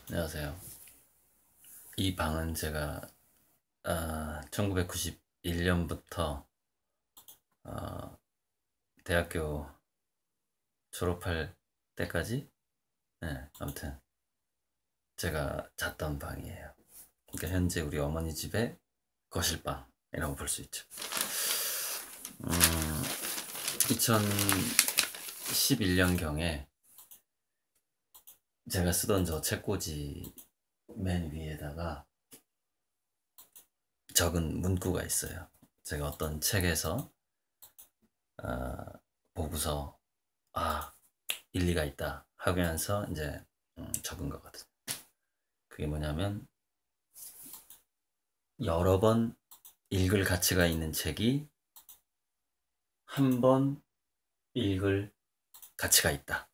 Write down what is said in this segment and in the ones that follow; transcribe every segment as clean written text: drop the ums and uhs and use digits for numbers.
안녕하세요. 이 방은 제가 1991년부터 대학교 졸업할 때까지, 네, 아무튼 제가 잤던 방이에요. 그러니까 현재 우리 어머니 집의 거실방이라고 볼 수 있죠. 2011년경에 제가 쓰던 저 책꽂이 맨 위에다가 적은 문구가 있어요. 제가 어떤 책에서 보고서 일리가 있다 하면서 이제 적은 거거든. 그게 뭐냐면, 여러 번 읽을 가치가 있는 책이 한 번 읽을 가치가 있다.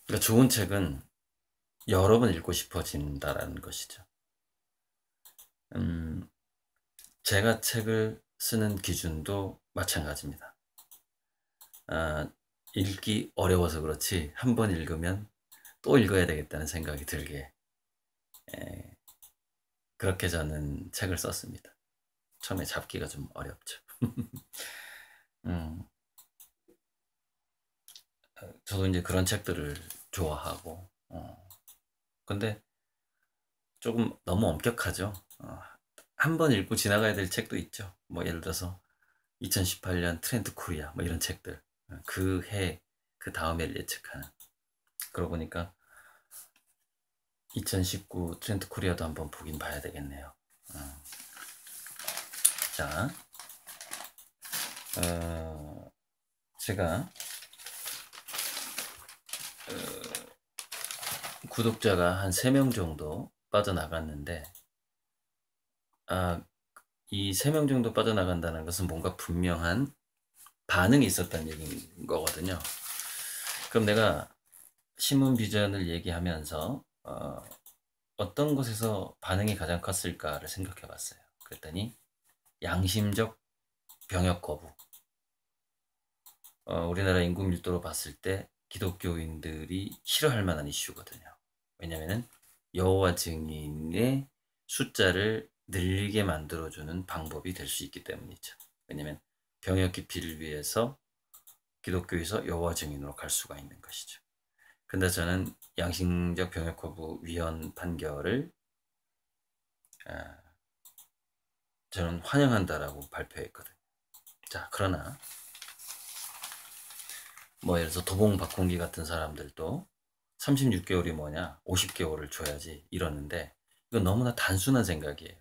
그러니까 좋은 책은 여러 번 읽고 싶어진다라는 것이죠. 제가 책을 쓰는 기준도 마찬가지입니다. 읽기 어려워서 그렇지 한 번 읽으면 또 읽어야 되겠다는 생각이 들게, 그렇게 저는 책을 썼습니다. 처음에 잡기가 좀 어렵죠. 음, 저도 이제 그런 책들을 좋아하고, 근데 조금 너무 엄격하죠. 한 번 읽고 지나가야 될 책도 있죠. 뭐 예를 들어서 2018년 트렌드 코리아 뭐 이런 책들, 그 해, 그 다음해를 예측하는. 그러고 보니까 2019 트렌드 코리아도 한번 보긴 봐야 되겠네요. 자, 제가 구독자가 한 3명 정도 빠져나갔는데, 이 3명 정도 빠져나간다는 것은 뭔가 분명한 반응이 있었다는 얘기인 거거든요. 그럼 내가 신문 비전을 얘기하면서 어떤 곳에서 반응이 가장 컸을까를 생각해 봤어요. 그랬더니 양심적 병역 거부. 우리나라 인구 밀도로 봤을 때 기독교인들이 싫어할 만한 이슈거든요. 왜냐면은 여호와 증인의 숫자를 늘리게 만들어주는 방법이 될 수 있기 때문이죠. 왜냐면 병역 기피를 위해서 기독교에서 여호와 증인으로 갈 수가 있는 것이죠. 근데 저는 양심적 병역 거부 위헌 판결을 저는 환영한다라고 발표했거든요. 자, 그러나 뭐 예를 들어서 도봉 박홍기 같은 사람들도 36개월이 뭐냐, 50개월을 줘야지 이러는데, 이건 너무나 단순한 생각이에요.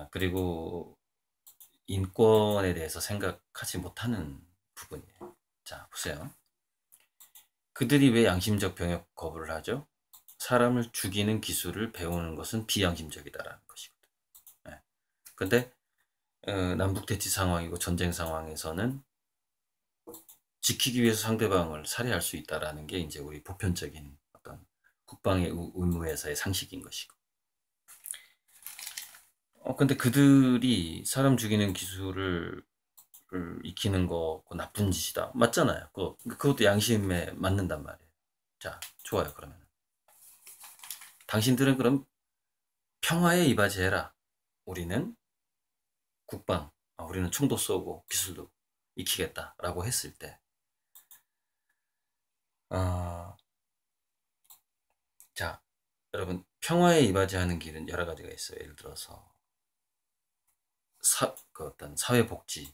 그리고 인권에 대해서 생각하지 못하는 부분이에요. 자, 보세요. 그들이 왜 양심적 병역 거부를 하죠? 사람을 죽이는 기술을 배우는 것은 비양심적이다라는 것이거든. 네. 근데 남북 대치 상황이고 전쟁 상황에서는 지키기 위해서 상대방을 살해할 수 있다라는 게 이제 우리 보편적인 어떤 국방의 의무에서의 상식인 것이고. 근데 그들이 사람 죽이는 기술을 익히는 거 그거 나쁜 짓이다. 맞잖아요. 그것도 양심에 맞는단 말이에요. 자, 좋아요. 그러면 당신들은 그럼 평화에 이바지해라. 우리는 국방, 우리는 총도 쏘고 기술도 익히겠다라고 했을 때, 어, 자, 여러분, 평화에 이바지하는 길은 여러 가지가 있어요. 예를 들어서 그 어떤 사회복지,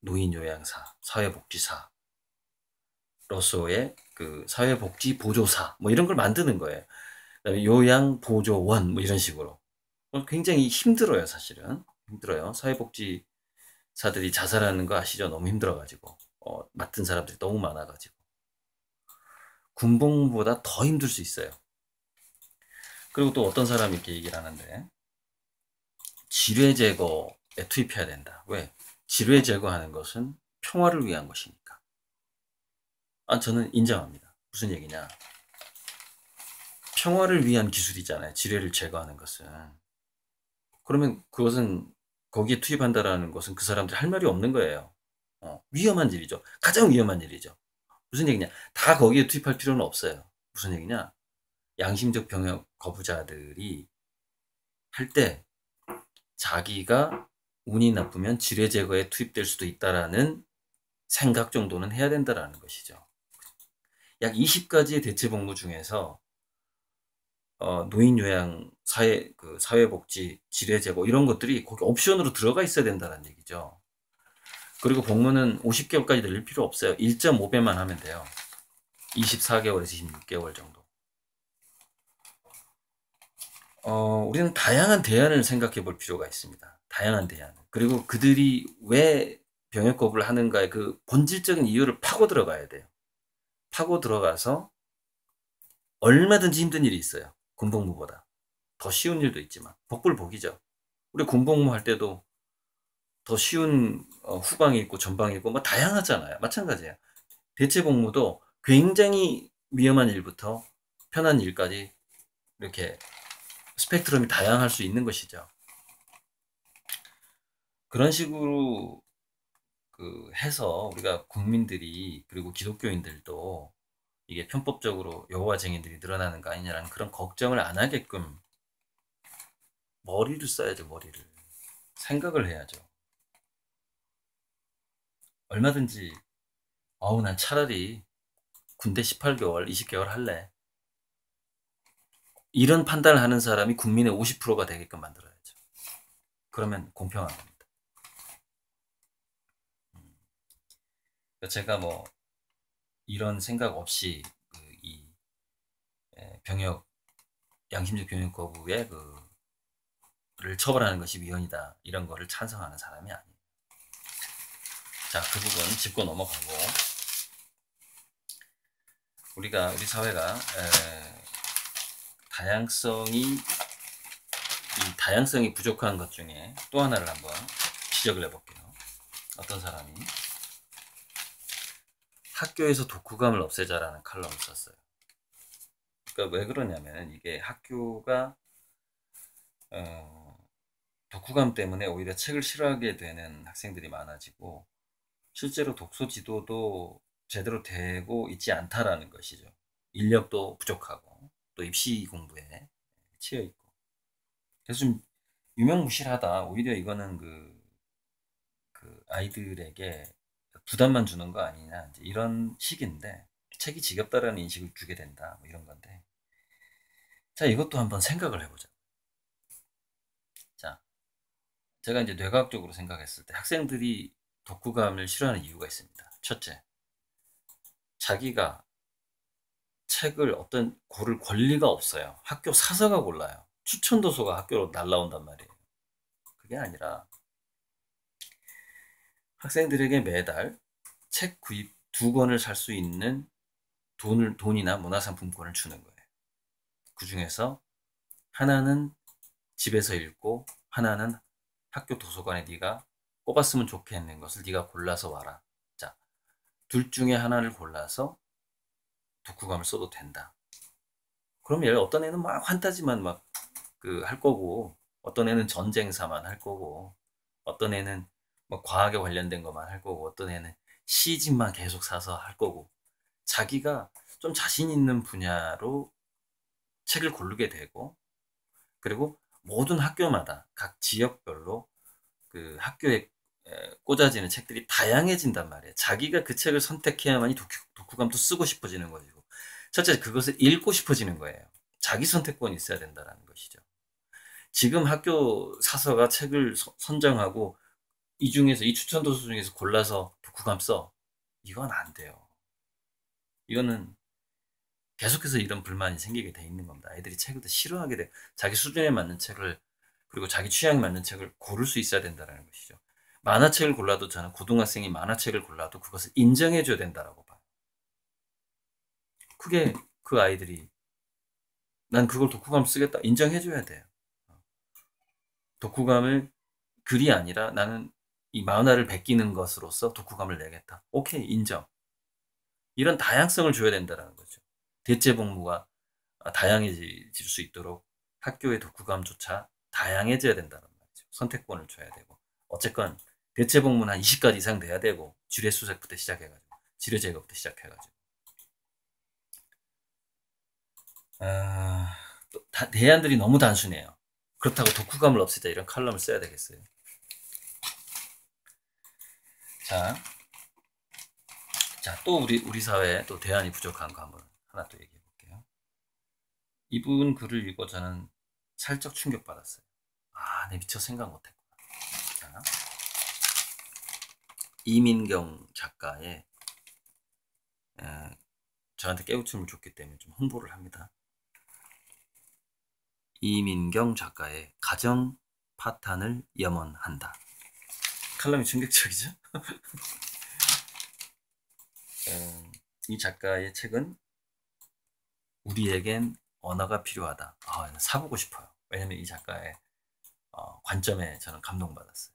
노인요양사, 사회복지사로서의 그 사회복지 보조사 뭐 이런 걸 만드는 거예요. 그다음에 요양보조원 뭐 이런 식으로. 굉장히 힘들어요, 사실은. 힘들어요. 사회복지사들이 자살하는 거 아시죠? 너무 힘들어가지고. 맡은 사람들이 너무 많아가지고. 군복무보다 더 힘들 수 있어요. 그리고 또 어떤 사람이 이렇게 얘기를 하는데, 지뢰 제거에 투입해야 된다. 왜? 지뢰 제거하는 것은 평화를 위한 것이니까. 저는 인정합니다. 무슨 얘기냐? 평화를 위한 기술이잖아요. 지뢰를 제거하는 것은. 그러면 그것은 거기에 투입한다라는 것은 그 사람들이 할 말이 없는 거예요. 위험한 일이죠. 가장 위험한 일이죠. 무슨 얘기냐? 다 거기에 투입할 필요는 없어요. 무슨 얘기냐? 양심적 병역 거부자들이 할 때 자기가 운이 나쁘면 지뢰 제거에 투입될 수도 있다라는 생각 정도는 해야 된다라는 것이죠. 약 20가지의 대체 복무 중에서 노인 요양, 사회복지, 지뢰 제거 이런 것들이 거기 옵션으로 들어가 있어야 된다는 얘기죠. 그리고 복무는 50개월까지 늘릴 필요 없어요. 1.5배만 하면 돼요. 24개월에서 26개월 정도. 우리는 다양한 대안을 생각해 볼 필요가 있습니다. 다양한 대안. 그리고 그들이 왜 병역 거부를 하는가의 그 본질적인 이유를 파고 들어가야 돼요. 파고 들어가서 얼마든지 힘든 일이 있어요. 군복무보다. 더 쉬운 일도 있지만 복불복이죠. 우리 군복무 할 때도 더 쉬운 후방이 있고 전방이 있고 뭐 다양하잖아요. 마찬가지예요. 대체 복무도 굉장히 위험한 일부터 편한 일까지 이렇게 스펙트럼이 다양할 수 있는 것이죠. 그런 식으로 해서 우리가 국민들이 그리고 기독교인들도 이게 편법적으로 여호와 증인들이 늘어나는 거 아니냐라는 그런 걱정을 안 하게끔 머리를 써야죠. 머리를 생각을 해야죠. 얼마든지 난 차라리 군대 18개월 20개월 할래, 이런 판단을 하는 사람이 국민의 50%가 되게끔 만들어야죠. 그러면 공평한 겁니다. 제가 뭐 이런 생각 없이 이 병역 양심적 병역 거부의 를 처벌하는 것이 위헌이다 이런 거를 찬성하는 사람이 아니에요. 자, 그 부분 짚고 넘어가고, 우리 사회가 다양성이 부족한 것 중에 또 하나를 한번 지적을 해볼게요. 어떤 사람이 학교에서 독후감을 없애자라는 칼럼을 썼어요. 그러니까 왜 그러냐면 이게 학교가 독후감 때문에 오히려 책을 싫어하게 되는 학생들이 많아지고 실제로 독서 지도도 제대로 되고 있지 않다라는 것이죠. 인력도 부족하고 또 입시 공부에 치여 있고. 그래서 좀 유명무실하다. 오히려 이거는 그 아이들에게 부담만 주는 거 아니냐, 이제 이런 식인데, 책이 지겹다라는 인식을 주게 된다, 뭐 이런 건데. 자, 이것도 한번 생각을 해보자. 자, 제가 이제 뇌과학적으로 생각했을 때 학생들이 독후감을 싫어하는 이유가 있습니다. 첫째, 자기가 책을 고를 권리가 없어요. 학교 사서가 골라요. 추천 도서가 학교로 날라온단 말이에요. 그게 아니라 학생들에게 매달 책 구입 2권을 살 수 있는 돈이나 문화상품권을 주는 거예요. 그 중에서 하나는 집에서 읽고 하나는 학교 도서관에 네가 꼽았으면 좋겠는 것을 네가 골라서 와라. 자, 둘 중에 하나를 골라서 독후감을 써도 된다. 그럼 어떤 애는 막 환타지만 막 할 거고, 어떤 애는 전쟁사만 할 거고, 어떤 애는 뭐 과학에 관련된 것만 할 거고, 어떤 애는 시집만 계속 사서 할 거고, 자기가 좀 자신 있는 분야로 책을 고르게 되고, 그리고 모든 학교마다 각 지역별로 그 학교에 꽂아지는 책들이 다양해진단 말이에요. 자기가 그 책을 선택해야만이 독후감도 쓰고 싶어지는 것이고, 첫째, 그것을 읽고 싶어지는 거예요. 자기 선택권이 있어야 된다는 것이죠. 지금 학교 사서가 책을 선정하고 이 추천 도서 중에서 골라서 독후감 써. 이건 안 돼요. 이거는 계속해서 이런 불만이 생기게 돼 있는 겁니다. 아이들이 책을 더 싫어하게 돼. 자기 수준에 맞는 책을, 그리고 자기 취향에 맞는 책을 고를 수 있어야 된다는 것이죠. 만화책을 골라도, 저는 고등학생이 만화책을 골라도 그것을 인정해 줘야 된다라고 봐요. 그게 그 아이들이 난 그걸 독후감 쓰겠다 인정해 줘야 돼요. 독후감을 글이 아니라 나는 이 만화를 베끼는 것으로서 독후감을 내겠다. 오케이, 인정. 이런 다양성을 줘야 된다는 거죠. 대체 복무가 다양해질 수 있도록 학교의 독후감조차 다양해져야 된다는 말이죠. 선택권을 줘야 되고. 어쨌건 대체 복무는 한 20가지 이상 돼야 되고, 지뢰 수색부터 시작해가지고, 지뢰 제거부터 시작해가지고. 대안들이 너무 단순해요. 그렇다고 독후감을 없애자 이런 칼럼을 써야 되겠어요. 자, 또 우리 사회에 또 대안이 부족한 거 한번 하나 또 얘기해 볼게요. 이분 글을 읽고 저는 살짝 충격받았어요. 내 미처 생각 못했구나. 자, 이민경 작가의 저한테 깨우침을 줬기 때문에 좀 홍보를 합니다. 이민경 작가의 가정 파탄을 염원한다. 칼럼이 충격적이죠? 이 작가의 책은 우리에겐 언어가 필요하다. 사보고 싶어요. 왜냐면 이 작가의 관점에 저는 감동받았어요.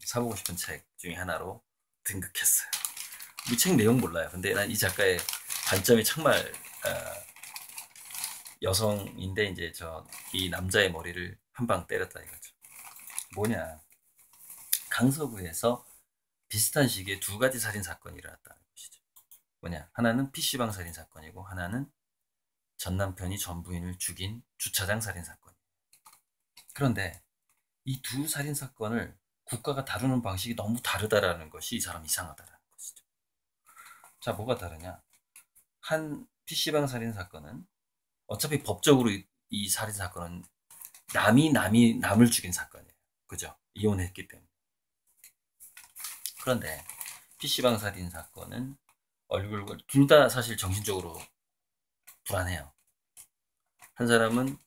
사보고 싶은 책 중에 하나로 등극했어요. 이 책 내용 몰라요. 근데 난 이 작가의 관점이 정말 여성인데 이제 이 남자의 머리를 한 방 때렸다 이거죠. 뭐냐? 강서구에서 비슷한 시기에 두 가지 살인 사건이 일어났다는 것이죠. 뭐냐? 하나는 PC방 살인 사건이고 하나는 전 남편이 전 부인을 죽인 주차장 살인 사건이에요. 그런데 이 두 살인 사건을 국가가 다루는 방식이 너무 다르다라는 것이 이 사람 이상하다라는 것이죠. 자, 뭐가 다르냐? 한 PC방 살인 사건은 어차피 법적으로 이 살인 사건은 남을 죽인 사건이에요. 그죠? 이혼했기 때문에. 그런데 PC방 살인 사건은 둘 다 사실 정신적으로 불안해요. 한 사람은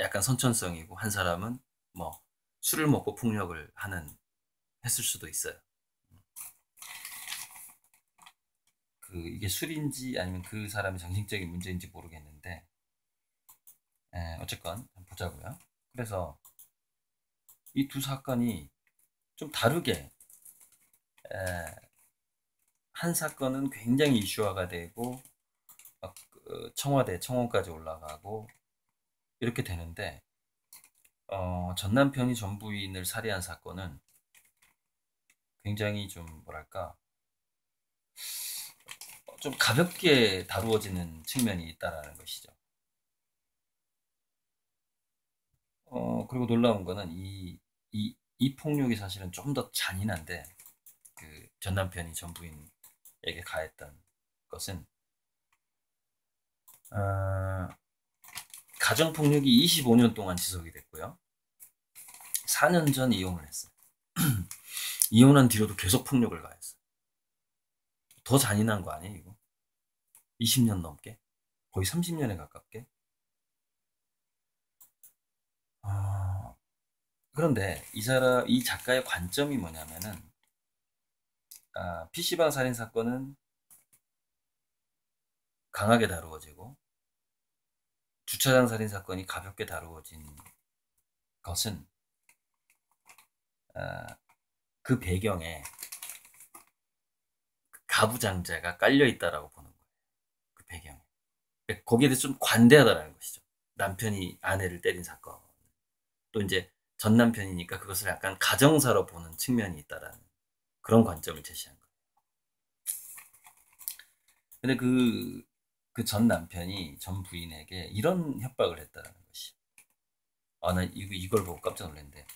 약간 선천성이고 한 사람은 뭐 술을 먹고 폭력을 했을 수도 있어요. 이게 술인지 아니면 그 사람의 정신적인 문제인지 모르겠는데 어쨌건 보자고요. 그래서 이 두 사건이 좀 다르게 한 사건은 굉장히 이슈화가 되고 청와대 청원까지 올라가고 이렇게 되는데 전 남편이 전 부인을 살해한 사건은 굉장히 좀 뭐랄까 좀 가볍게 다루어지는 측면이 있다라는 것이죠. 그리고 놀라운 거는 이 폭력이 사실은 좀 더 잔인한데 그 전 남편이 전 부인에게 가했던 것은 가정폭력이 25년 동안 지속이 됐고요. 4년 전 이혼을 했어요. 이혼한 뒤로도 계속 폭력을 가했어요. 더 잔인한 거 아니에요, 이거? 20년 넘게? 거의 30년에 가깝게? 그런데 이 작가의 관점이 뭐냐면은, PC방 살인 사건은 강하게 다루어지고, 주차장 살인 사건이 가볍게 다루어진 것은, 그 배경에 가부장제가 깔려 있다라고 보는 거예요. 그 배경에. 거기에 대해서 좀 관대하다라는 것이죠. 남편이 아내를 때린 사건. 또 이제 전 남편이니까 그것을 약간 가정사로 보는 측면이 있다라는 그런 관점을 제시한 거예요. 근데 그 전 남편이 전 부인에게 이런 협박을 했다라는 것이. 나 이걸 보고 깜짝 놀랐는데,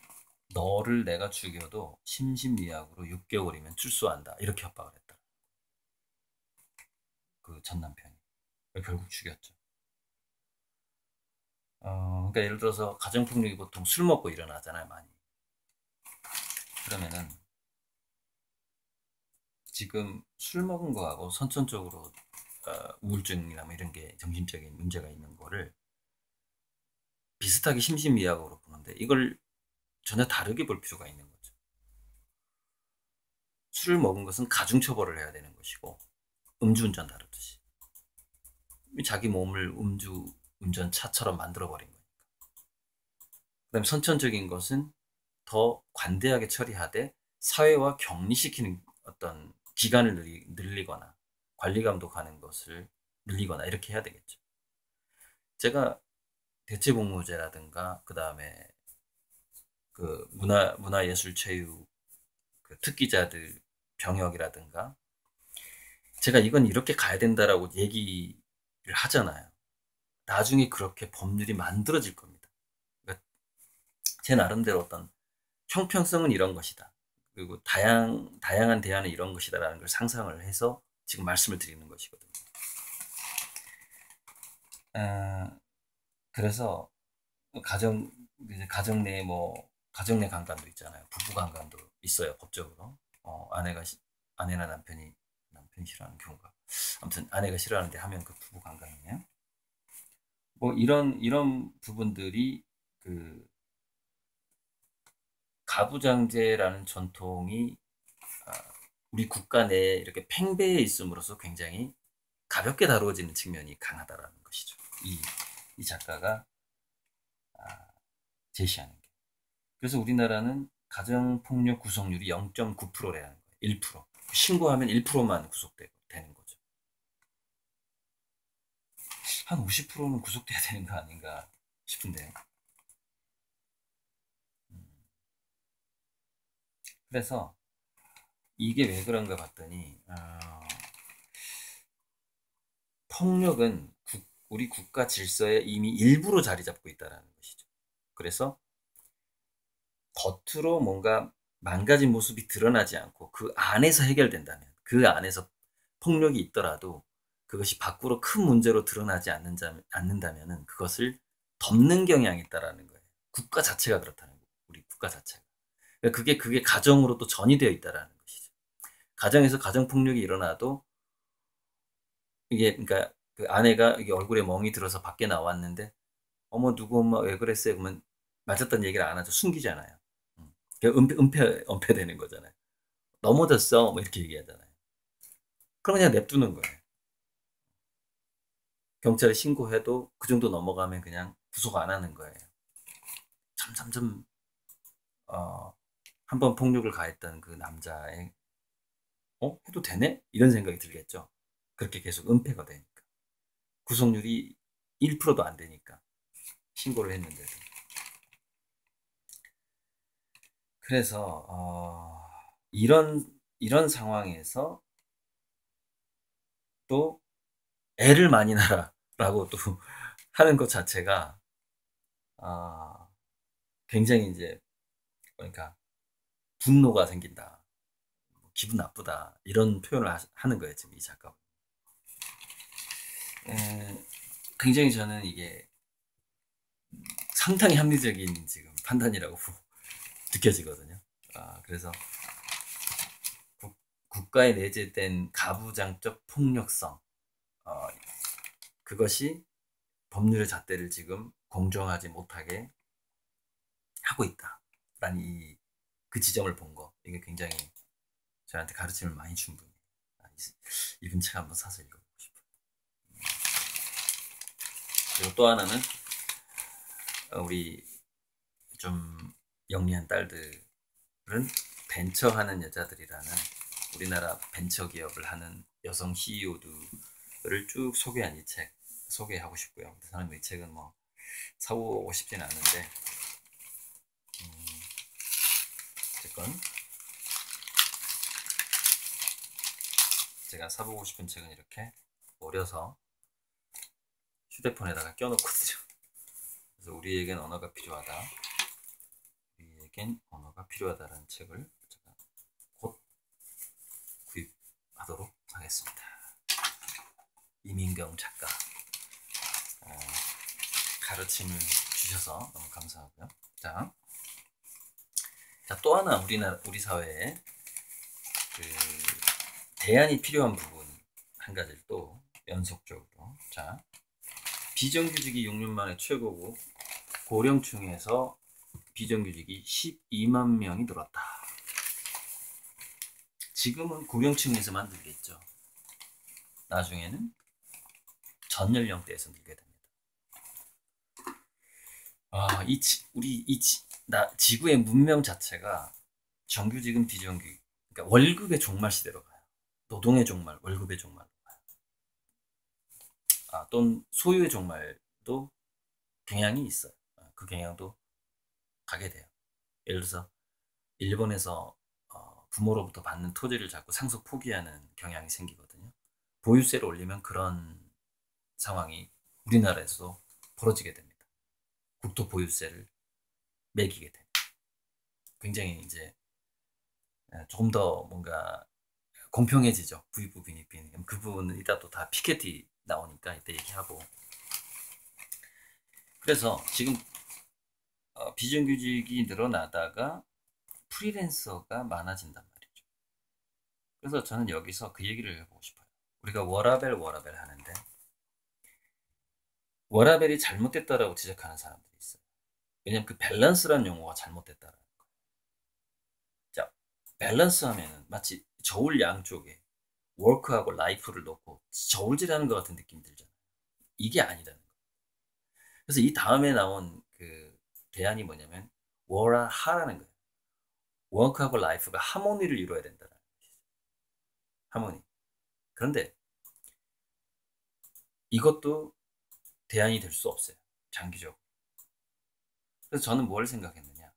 너를 내가 죽여도 심신미약으로 6개월이면 출소한다. 이렇게 협박을 했다. 그 전 남편이. 결국 죽였죠. 그러니까 예를 들어서 가정폭력이 보통 술 먹고 일어나잖아요, 많이. 그러면은 지금 술 먹은 거하고 선천적으로 우울증이나 뭐 이런 게 정신적인 문제가 있는 거를 비슷하게 심신미약으로 보는데 이걸 전혀 다르게 볼 필요가 있는 거죠. 술을 먹은 것은 가중처벌을 해야 되는 것이고 음주운전 다루듯이 자기 몸을 음주운전차처럼 만들어버린 거니까. 그 다음에 선천적인 것은 더 관대하게 처리하되 사회와 격리시키는 어떤 기간을 늘리거나 관리 감독하는 것을 늘리거나 이렇게 해야 되겠죠. 제가 대체복무제라든가 그 다음에 그 문화예술체육 그 특기자들 병역이라든가 제가 이건 이렇게 가야 된다라고 얘기를 하잖아요. 나중에 그렇게 법률이 만들어질 겁니다. 그러니까 제 나름대로 어떤 형평성은 이런 것이다. 그리고 다양한 대안은 이런 것이다라는 걸 상상을 해서 지금 말씀을 드리는 것이거든요. 그래서 가정 가정 내 가정 내 강간도 있잖아요. 부부 강간도 있어요, 법적으로. 아내나 남편이 싫어하는 경우가, 아무튼 아내가 싫어하는데 하면 그 부부 강간이에요. 뭐 이런 부분들이 그 가부장제라는 전통이 아, 우리 국가 내에 이렇게 팽배해 있음으로써 굉장히 가볍게 다루어지는 측면이 강하다라는 것이죠. 이 작가가 제시하는 게. 그래서 우리나라는 가정폭력 구속률이 0.9%라는 거예요. 1%. 신고하면 1%만 구속되는 거죠. 한 50%는 구속돼야 되는 거 아닌가 싶은데. 그래서 이게 왜 그런가 봤더니 폭력은 우리 국가 질서에 이미 일부로 자리 잡고 있다는 것이죠. 그래서 겉으로 뭔가 망가진 모습이 드러나지 않고 그 안에서 해결된다면, 그 안에서 폭력이 있더라도 그것이 밖으로 큰 문제로 드러나지 않는다면 그것을 덮는 경향이 있다라는 거예요. 국가 자체가 그렇다는 거예요. 우리 국가 자체가. 그러니까 그게 가정으로 또 전이되어 있다라는 것이죠. 가정에서 가정폭력이 일어나도 이게, 그러니까 그 아내가 이게 얼굴에 멍이 들어서 밖에 나왔는데, 어머 누구 엄마 왜 그랬어요? 그러면 맞았다는 얘기를 안 하죠. 숨기잖아요. 은폐되는 거잖아요. 넘어졌어. 뭐 이렇게 얘기하잖아요. 그럼 그냥 냅두는 거예요. 경찰에 신고해도 그 정도 넘어가면 그냥 구속 안 하는 거예요. 점점점 한 번 폭력을 가했던 그 남자의 해도 되네? 이런 생각이 들겠죠. 그렇게 계속 은폐가 되니까. 구속률이 1%도 안 되니까. 신고를 했는데도. 그래서 이런 상황에서 또 애를 많이 낳아라고 또 하는 것 자체가 굉장히 이제, 그러니까 분노가 생긴다, 기분 나쁘다, 이런 표현을 하는 거예요, 지금 이 작가. 굉장히 저는 이게 상당히 합리적인 지금 판단이라고 느껴지거든요. 그래서 국가에 내재된 가부장적 폭력성, 그것이 법률의 잣대를 지금 공정하지 못하게 하고 있다라는 그 지점을 본 거, 이게 굉장히 저한테 가르침을 많이 준 분이에요. 이분 책 한번 사서 읽어보고 싶어요. 그리고 또 하나는 우리 좀 영리한 딸들은 벤처하는 여자들이라는, 우리나라 벤처 기업을 하는 여성 CEO들을 쭉 소개한 이 책 소개하고 싶고요. 저는 이 책은 뭐 사보고 싶진 않은데, 어쨌건 제가 사보고 싶은 책은 이렇게 오려서 휴대폰에다가 껴놓거든요. 그래서 우리에겐 언어가 필요하다라는 책을 제가 곧 구입하도록 하겠습니다. 이민경 작가, 가르침을 주셔서 너무 감사하고요. 자, 또 하나 우리 사회에 그 대안이 필요한 부분 한 가지를 또 연속적으로. 자, 비정규직이 6년 만에 최고고 고령층에서 비정규직이 12만 명이 늘었다. 지금은 고령층에서만 늘겠죠. 나중에는 전 연령대에서 늘게 됩니다. 지구의 문명 자체가 정규직은 비정규직, 그러니까 월급의 종말 시대로 가요. 노동의 종말, 월급의 종말로 가요. 또는 소유의 종말도 경향이 있어요. 그 경향도 가게 돼요. 예를 들어서 일본에서 부모로부터 받는 토지를 자꾸 상속 포기하는 경향이 생기거든요. 보유세를 올리면 그런 상황이 우리나라에서도 벌어지게 됩니다. 국토 보유세를 매기게 됩니다. 굉장히 이제 조금 더 뭔가 공평해지죠. 부익부 빈익빈. 그 부분은 이따 또 다 피케티 나오니까 이때 얘기하고. 그래서 지금 비정규직이 늘어나다가 프리랜서가 많아진단 말이죠. 그래서 저는 여기서 그 얘기를 해보고 싶어요. 우리가 워라벨 하는데 워라벨이 잘못됐다라고 지적하는 사람들이 있어요. 왜냐면 그 밸런스란 용어가 잘못됐다라는 거예요. 자, 밸런스 하면은 마치 저울 양쪽에 워크하고 라이프를 놓고 저울질하는 것 같은 느낌이 들잖아요. 이게 아니라는 거예요. 그래서 이 다음에 나온 그 대안이 뭐냐면 워라하라는 거예요. 워크하고 라이프가 하모니를 이루어야 된다는 것이죠. 하모니. 그런데 이것도 대안이 될 수 없어요. 장기적으로. 그래서 저는 뭘 생각했느냐.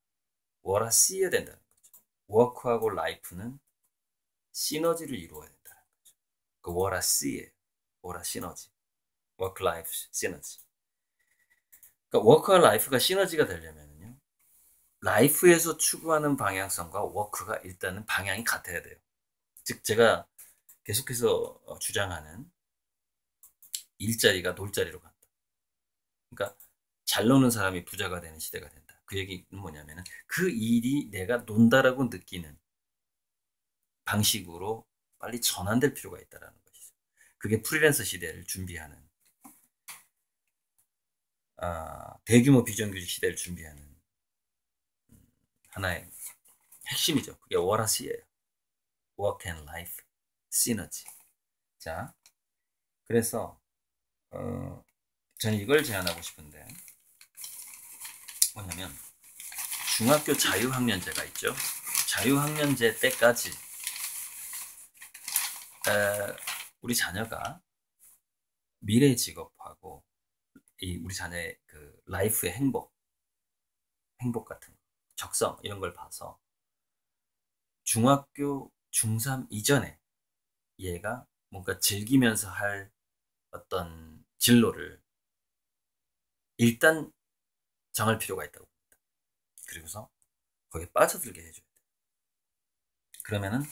워라 씨어야 된다는 거죠. 워크하고 라이프는 시너지를 이루어야 된다는 거죠. 그 워라 씨에 워라 시너지. 워크 라이프 시너지. 그러니까 워크와 라이프가 시너지가 되려면요. 라이프에서 추구하는 방향성과 워크가 일단은 방향이 같아야 돼요. 즉 제가 계속해서 주장하는 일자리가 놀자리로 간다. 그러니까 잘 노는 사람이 부자가 되는 시대가 된다. 그 얘기는 뭐냐면은 그 일이 내가 논다라고 느끼는 방식으로 빨리 전환될 필요가 있다라는 것이죠. 그게 프리랜서 시대를 준비하는 대규모 비정규직 시대를 준비하는 하나의 핵심이죠. 그게 워라시예요. Work and Life 시너지. 자, 그래서 저는 이걸 제안하고 싶은데 뭐냐면 중학교 자유학년제가 있죠. 자유학년제 때까지 우리 자녀가 미래 직업하고 우리 자녀의 그 라이프의 행복 같은 적성 이런 걸 봐서 중학교 중3 이전에 얘가 뭔가 즐기면서 할 어떤 진로를 일단 정할 필요가 있다고 봅니다. 그리고서 거기에 빠져들게 해줘야 돼요. 그러면은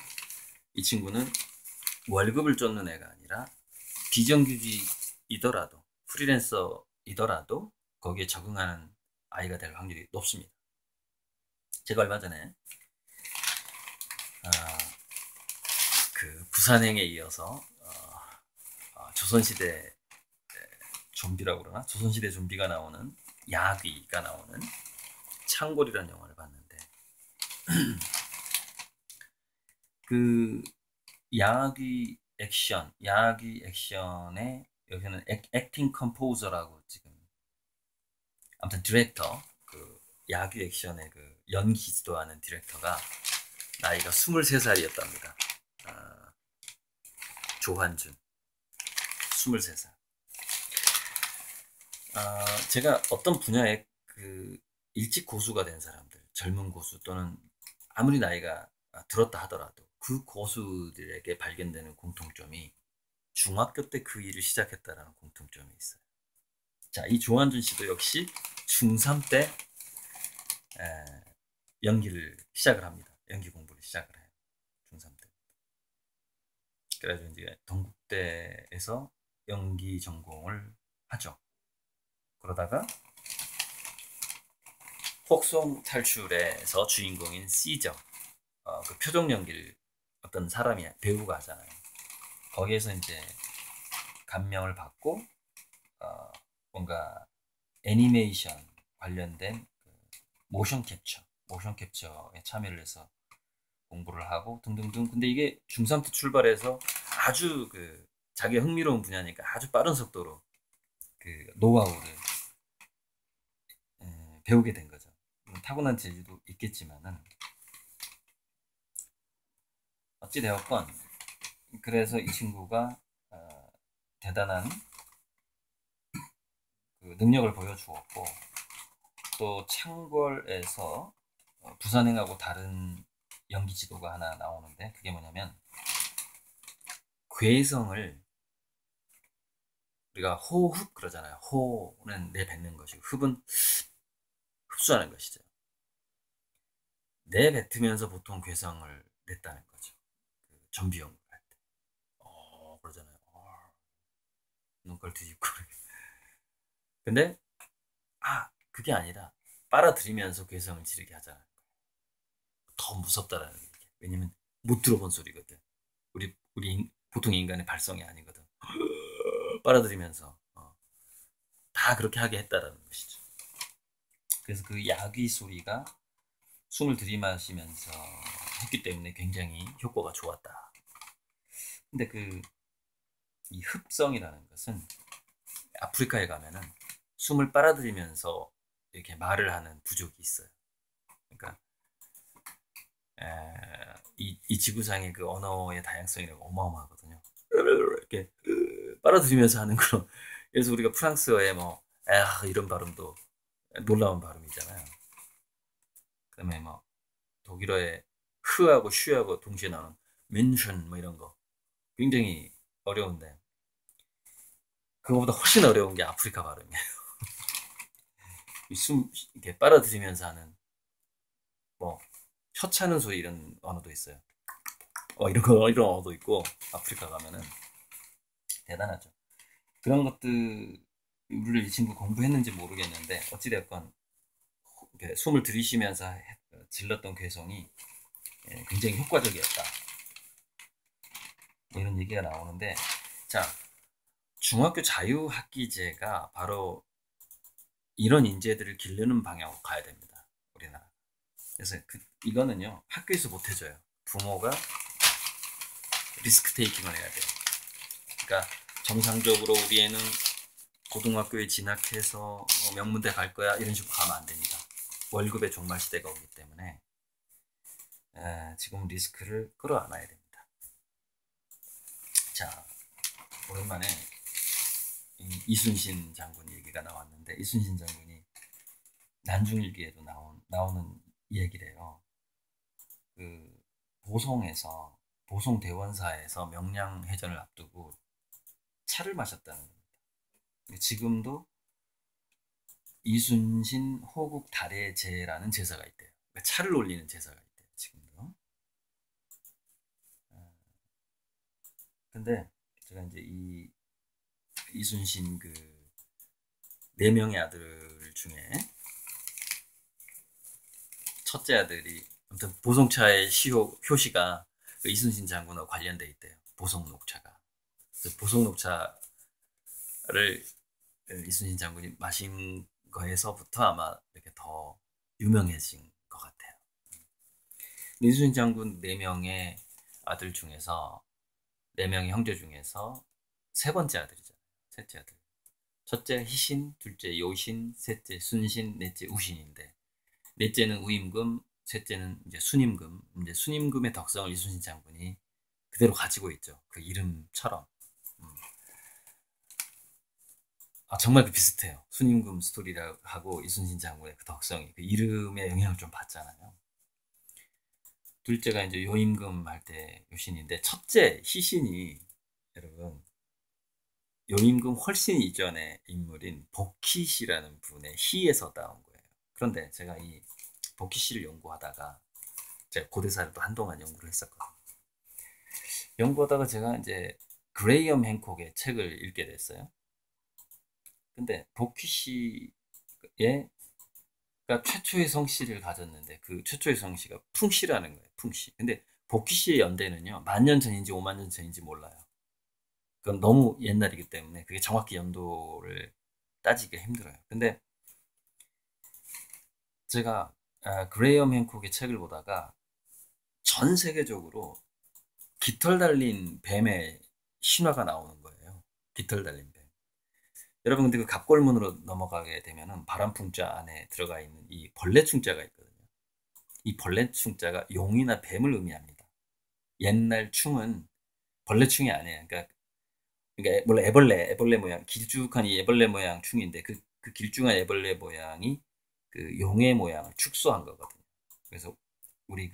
이 친구는 월급을 쫓는 애가 아니라 비정규직이더라도 프리랜서이더라도 거기에 적응하는 아이가 될 확률이 높습니다. 제가 얼마 전에 그 부산행에 이어서 조선시대 좀비라고 그러나 조선시대 좀비가 나오는 야귀가 나오는 창골이라는 영화를 봤는데 그 야귀 액션에 여기는 액팅 컴포저라고 지금 아무튼 디렉터 그 야귀 액션의 그 연기 지도하는 디렉터가 나이가 23살이었답니다. 조한준 23살. 제가 어떤 분야에 그 일찍 고수가 된 사람들, 젊은 고수 또는 아무리 나이가 들었다 하더라도 그 고수들에게 발견되는 공통점이 중학교 때 그 일을 시작했다라는 공통점이 있어요. 자, 이 조한준 씨도 역시 중3 때 연기를 시작을 합니다. 연기 공부를 시작을 해요. 중3 때. 그래가지고 이제 동국대에서 연기 전공을 하죠. 그러다가 폭송 탈출에서 주인공인 시저 그 표정 연기를 어떤 사람이 배우가 하잖아요. 거기에서 이제 감명을 받고 뭔가 애니메이션 관련된 그 모션 캡처에 참여를 해서 공부를 하고 등등등. 근데 이게 중3 때 출발해서 아주 그 자기가 흥미로운 분야니까 아주 빠른 속도로 그 노하우를 배우게 된 거죠. 타고난 재주도 있겠지만은 어찌 되었건 그래서 이 친구가 대단한 그 능력을 보여주었고 또 창궐에서 부산행하고 다른 연기 지도가 하나 나오는데 그게 뭐냐면 괴성을 우리가 호흡 그러잖아요. 호는 내뱉는 것이고 흡은 흡수하는 것이죠. 내뱉으면서 보통 괴성을 냈다는 거죠. 그 전비 연구를 할 때. 그러잖아요. 눈깔 뒤집고. 근데 그게 아니라 빨아들이면서 괴성을 지르게 하잖아요. 더 무섭다라는 게. 왜냐면 못 들어본 소리거든. 우리 보통 인간의 발성이 아니거든. 빨아들이면서 다 그렇게 하게 했다라는 것이죠. 그래서 그 야귀 소리가 숨을 들이마시면서 했기 때문에 굉장히 효과가 좋았다. 근데 이 흡성이라는 것은 아프리카에 가면은 숨을 빨아들이면서 이렇게 말을 하는 부족이 있어요. 그러니까 이 지구상의 그 언어의 다양성이라고 어마어마하거든요. 이렇게 빨아들이면서 하는 그런. 그래서 우리가 프랑스어에 뭐 이런 발음도 놀라운 발음이잖아요. 그다음에 뭐 독일어에 흐하고 쉬하고 동시에 나오는 멘션 뭐 이런 거 굉장히 어려운데 그거보다 훨씬 어려운 게 아프리카 발음이에요. 숨 이렇게 빨아들이면서 하는 뭐 혀 차는 소리 이런 언어도 있어요. 이런 언어도 있고 아프리카 가면은 대단하죠. 그런 것들을 이 친구 공부했는지 모르겠는데 어찌됐건 숨을 들이쉬면서 질렀던 괴성이 굉장히 효과적이었다. 뭐 이런 얘기가 나오는데 자 중학교 자유학기제가 바로 이런 인재들을 기르는 방향으로 가야 됩니다. 우리나라. 그래서 이거는요 학교에서 못 해줘요. 부모가 리스크 테이킹을 해야 돼요. 그러니까 정상적으로 우리 애는 고등학교에 진학해서 명문대 갈 거야 이런 식으로 가면 안 됩니다. 월급의 종말 시대가 오기 때문에 지금 리스크를 끌어안아야 됩니다. 자 오랜만에 이순신 장군 얘기가 나왔는데 이순신 장군이 난중일기에도 나오는 얘기래요. 그 보송 대원사에서 명량해전을 앞두고 차를 마셨다는 겁니다. 지금도 이순신 호국 달해제라는 제사가 있대요. 그러니까 차를 올리는 제사가 있대요. 지금도. 근데 제가 이제 이순신 네 명의 아들 중에 첫째 아들이 아무튼 보송차의 효시가 그 이순신 장군과 관련돼 있대요. 보송녹차가. 보송녹차를 이순신 장군이 마신 거에서부터 아마 이렇게 더 유명해진 것 같아요. 이순신 장군 4명의 아들 중에서 4명의 형제 중에서 세 번째 아들이잖아요. 셋째 아들. 첫째 희신, 둘째 요신, 셋째 순신, 넷째 우신인데 넷째는 우임금, 셋째는 이제 순임금. 이제 순임금의 덕성을 이순신 장군이 그대로 가지고 있죠. 그 이름처럼. 정말 비슷해요. 순임금 스토리하고 이순신 장군의 그 덕성이 그 이름의 영향을 좀 받잖아요. 둘째가 이제 요임금 할 때 요신인데 첫째 희신이 여러분 요임금 훨씬 이전의 인물인 복희씨라는 분의 희에서 나온 거예요. 그런데 제가 이 복희씨를 연구하다가 제가 고대사를 또 한동안 연구를 했었거든요. 연구하다가 제가 이제 그레이엄 행콕의 책을 읽게 됐어요. 근데 복희씨의 최초의 성씨를 가졌는데 그 최초의 성씨가 풍씨라는 거예요. 풍씨. 근데 복희씨의 연대는요. 10,000년 전인지 50,000년 전인지 몰라요. 그건 너무 옛날이기 때문에 그게 정확히 연도를 따지기가 힘들어요. 근데 제가 그레이엄 행콕의 책을 보다가 전 세계적으로 깃털 달린 뱀의 신화가 나오는 거예요. 깃털 달린 뱀. 여러분 근데 그 갑골문으로 넘어가게 되면은 바람풍자 안에 들어가 있는 이 벌레충자가 있거든요. 이 벌레충자가 용이나 뱀을 의미합니다. 옛날 충은 벌레충이 아니에요. 그러니까 물론 애벌레 모양, 길쭉한 이 애벌레 모양 충인데 그 길쭉한 애벌레 모양이 그 용의 모양을 축소한 거거든요. 그래서 우리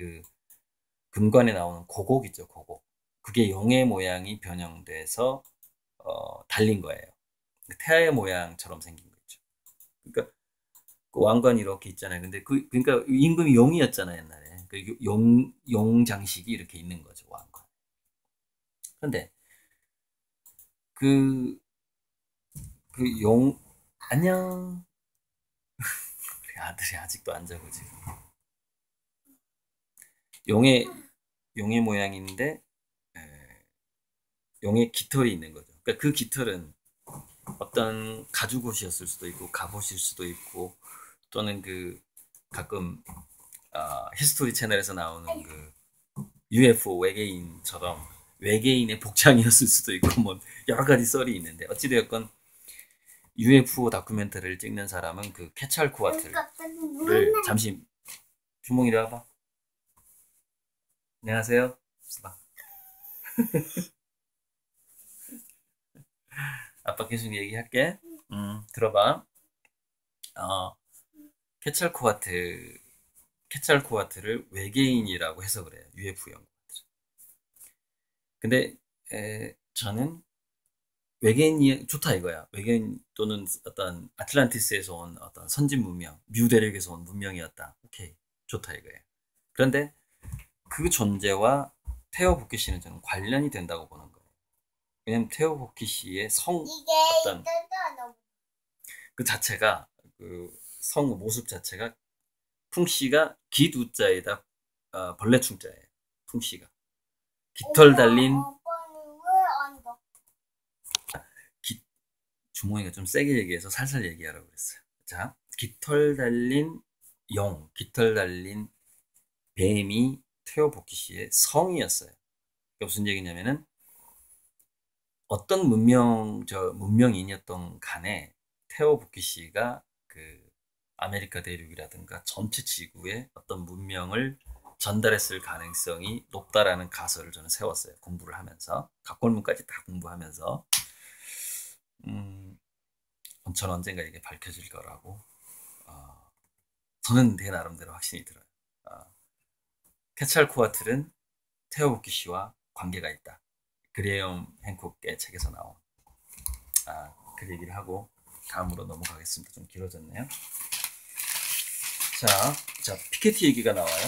금관에 나오는 고곡 있죠, 고곡. 그게 용의 모양이 변형돼서 달린 거예요. 태아의 모양처럼 생긴 거 있죠. 그러니까 그 왕관이 이렇게 있잖아요. 근데 그러니까 임금이 용이었잖아요, 옛날에. 그 용 장식이 이렇게 있는 거죠, 왕관. 근데 그, 안녕. 우리 아들이 아직도 안 자고 지금. 용의, 용의 모양인데, 용의 깃털이 있는 거죠. 그러니까 그 깃털은 어떤 가죽옷이었을 수도 있고, 갑옷일 수도 있고, 또는 가끔, 히스토리 채널에서 나오는 UFO 외계인처럼 외계인의 복장이었을 수도 있고, 뭐, 여러 가지 썰이 있는데, 어찌되었건, UFO 다큐멘터리를 찍는 사람은 그 케찰코아트를 잠시 주몽 이리 와봐. 안녕하세요. 아빠 계속 얘기할게. 들어봐. 케찰코아트 케찰코아트를 외계인이라고 해석을 해요. UFO 연구가들. 근데 저는 외계인이 좋다 이거야. 외계인 또는 어떤 아틀란티스에서 온 어떤 선진 문명, 뮤대륙에서 온 문명이었다. 오케이, 좋다 이거예요. 그런데 그 존재와 테오 보키시는 저는 관련이 된다고 보는 거예요. 왜냐면 테오 보키시의 어떤 그 자체가 성 모습 자체가 풍씨가 기두자에다 벌레충자예요. 풍씨가 깃털 달린 주몽이가 좀 세게 얘기해서 살살 얘기하라고 그랬어요. 자, 깃털 달린 깃털 달린 뱀이 테오보키시의 성이었어요. 그러니까 무슨 얘기냐면은 어떤 문명인이었던 간에 테오보키시가 아메리카 대륙이라든가 전체 지구에 어떤 문명을 전달했을 가능성이 높다라는 가설을 저는 세웠어요. 공부를 하면서 각골문까지 다 공부하면서 전 언젠가 이게 밝혀질 거라고 저는 내 나름대로 확신이 들어요. 케찰코아틀은 테오보키시와 관계가 있다. 그레엄 행콕의 책에서 나온 그 얘기를 하고 다음으로 넘어가겠습니다. 좀 길어졌네요. 자 피케티 얘기가 나와요.